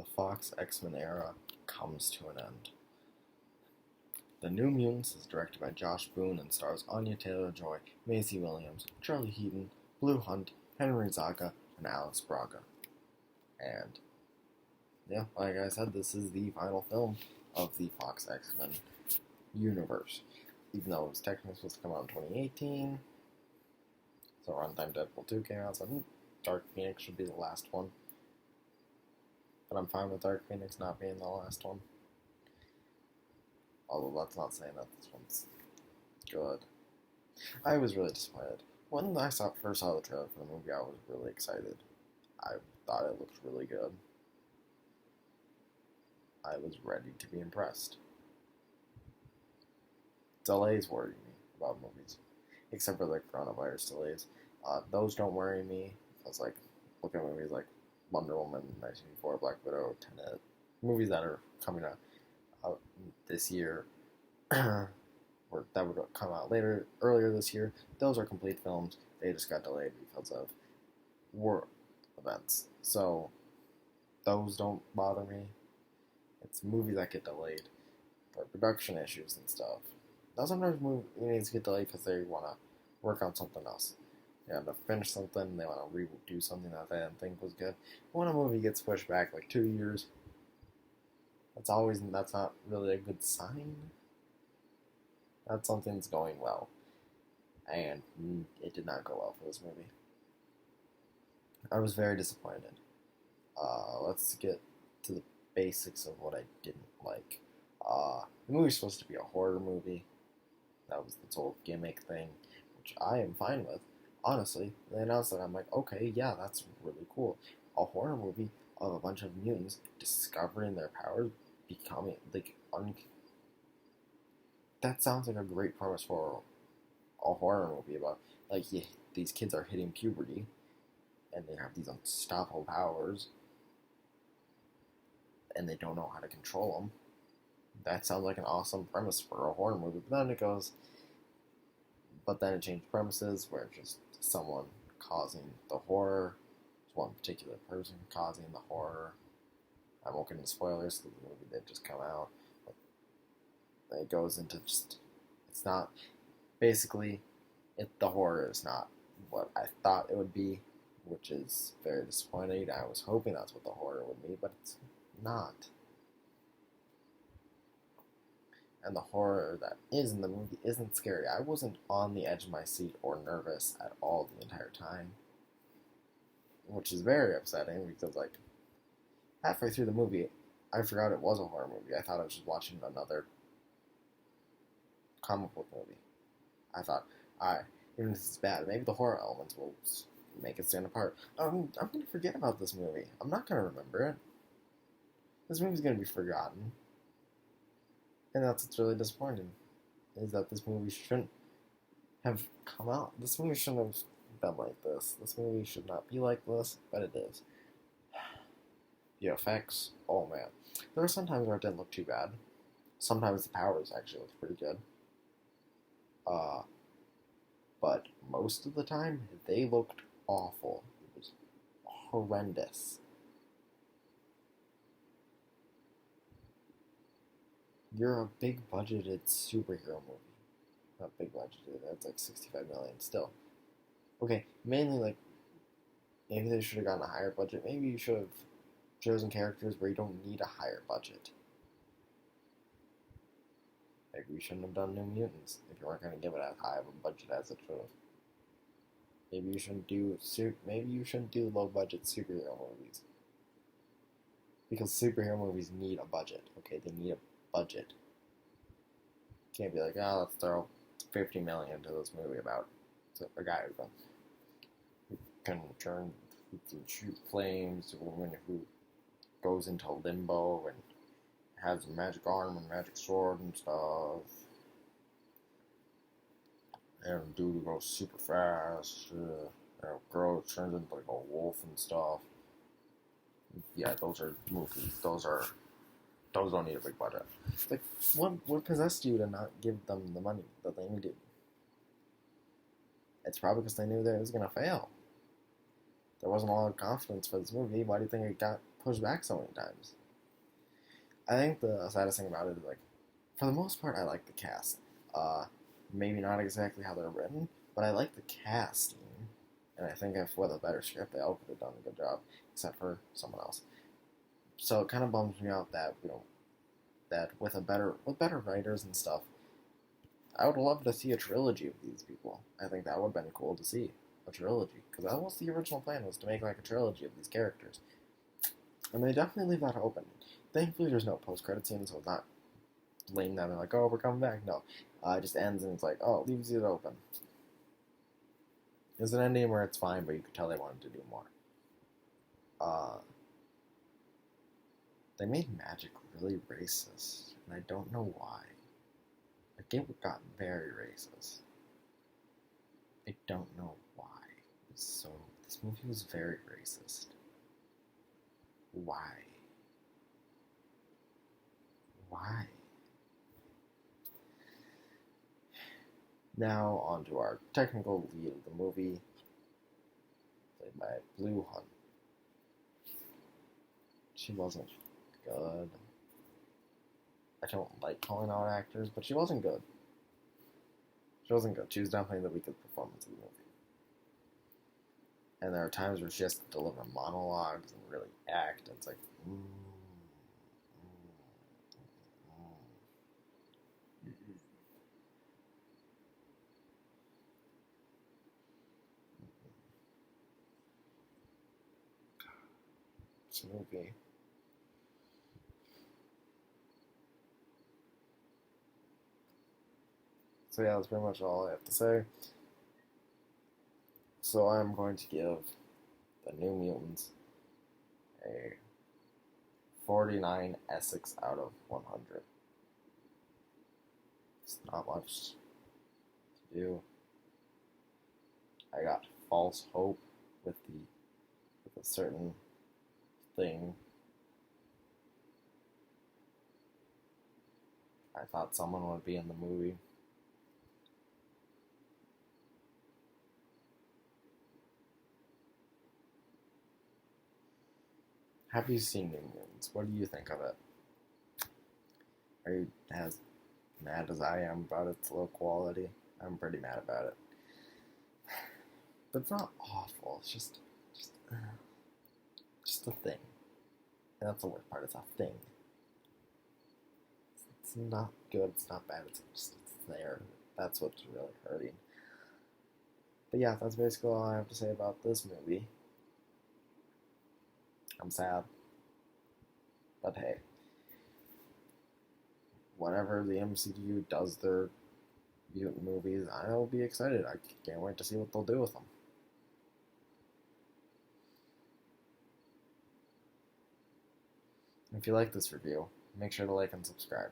the Fox X-Men era comes to an end. The New Mutants is directed by Josh Boone and stars Anya Taylor-Joy, Maisie Williams, Charlie Heaton, Blue Hunt, Henry Zaga, and Alex Braga. And yeah, like I said, this is the final film of the Fox X-Men universe. Even though it was technically supposed to come out in 2018, so Runtime Deadpool 2 came out, so Dark Phoenix should be the last one. But I'm fine with Dark Phoenix not being the last one. Although that's not saying that this one's good. I was really disappointed. When I first saw the trailer for the movie, I was really excited. I thought it looked really good. I was ready to be impressed. Delays worry me about movies, except for the coronavirus delays. Those don't worry me, because look at movies like Wonder Woman, 1984, Black Widow, Tenet, movies that are coming out this year, or that would come out earlier this year. Those are complete films. They just got delayed because of war events. So those don't bother me. It's movies that get delayed for production issues and stuff. Now sometimes movies get delayed because they want to work on something else. They want to finish something, they want to redo something that they didn't think was good. But when a movie gets pushed back 2 years, that's not really a good sign. That something's going well. And it did not go well for this movie. I was very disappointed. Let's get to the basics of what I didn't like. The movie's supposed to be a horror movie. That was the whole gimmick thing, which I am fine with. Honestly, they announced that, I'm like, okay, yeah, that's really cool. A horror movie of a bunch of mutants discovering their powers, becoming, that sounds like a great premise for a horror movie about, these kids are hitting puberty, and they have these unstoppable powers, and they don't know how to control them. That sounds like an awesome premise for a horror movie, but then it changed premises, where it's just someone causing the horror, one particular person causing the horror. I won't get into spoilers, because the movie did just come out. But it goes into it's not, basically, the horror is not what I thought it would be, which is very disappointing. I was hoping that's what the horror would be, but it's not. And the horror that is in the movie isn't scary. I wasn't on the edge of my seat or nervous at all the entire time, which is very upsetting, because halfway through the movie, I forgot it was a horror movie. I thought I was just watching another comic book movie. I thought, even if this is bad, maybe the horror elements will make it stand apart. I'm going to forget about this movie. I'm not going to remember it. This movie's going to be forgotten. And that's what's really disappointing, is that this movie shouldn't have come out. This movie shouldn't have been like this. This movie should not be like this, but it is. The effects, oh man. There were some times where it didn't look too bad. Sometimes the powers actually looked pretty good. But most of the time, they looked awful. It was horrendous. You're a big budgeted superhero movie. Not big budgeted, that's $65 million still. Okay, mainly maybe they should have gotten a higher budget. Maybe you should have chosen characters where you don't need a higher budget. Maybe we shouldn't have done New Mutants if you weren't going to give it as high of a budget as it should have. Maybe you shouldn't do low budget superhero movies. Because superhero movies need a budget. Okay, they need a budget. Can't be like, let's throw $50 million into this movie about a guy who can shoot flames, a woman who goes into limbo and has a magic arm and magic sword and stuff, and a dude who goes super fast, a girl who turns into a wolf and stuff. Yeah, those are movies. Those don't need a big budget. What possessed you to not give them the money that they needed? It's probably because they knew that it was going to fail. there wasn't a lot of confidence for this movie. Why do you think it got pushed back so many times? I think the saddest thing about it is, like, for the most part, I like the cast. Maybe not exactly how they're written, but I like the casting. And I think if with a better script, they all could have done a good job, except for someone else. So it kind of bums me out that that with better writers and stuff, I would love to see a trilogy of these people. I think that would have been cool to see a trilogy, because that was the original plan, was to make like a trilogy of these characters, and they definitely leave that open. Thankfully, there's no post-credit scene, so it's not laying down and like, oh, we're coming back. No, it just ends and it's like, oh, it leaves it open. There's an ending where it's fine, but you could tell they wanted to do more. They made magic really racist, and I don't know why. Like, it got very racist. I don't know why. So, this movie was very racist. Why? Why? Now, on to our technical lead of the movie, played by Blue Hunt. She wasn't good. I don't like calling out actors, but she wasn't good. She wasn't good. She was definitely the weakest performance of the movie. And there are times where she has to deliver monologues and really act, and it's like, It's a movie. So yeah, that's pretty much all I have to say. So I'm going to give the New Mutants a 49 Essex out of 100. It's not much to do. I got false hope with a certain thing. I thought someone would be in the movie. Have you seen New Mutants? What do you think of it? Are you as mad as I am about its low quality? I'm pretty mad about it. But it's not awful. It's just a thing. And that's the worst part. It's a thing. It's not good. It's not bad. It's there. That's what's really hurting. But yeah, that's basically all I have to say about this movie. I'm sad. But hey, whenever the MCU does their mutant movies, I'll be excited. I can't wait to see what they'll do with them. If you like this review, make sure to like and subscribe.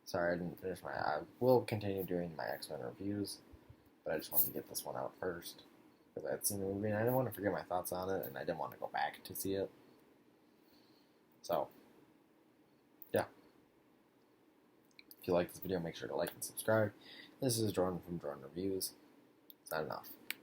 Sorry I didn't finish I will continue doing my X-Men reviews, but I just wanted to get this one out first, because I had seen the movie and I didn't want to forget my thoughts on it, and I didn't want to go back to see it. So, yeah. If you like this video, make sure to like and subscribe. This is Jordan from Jordan Reviews. Signing off.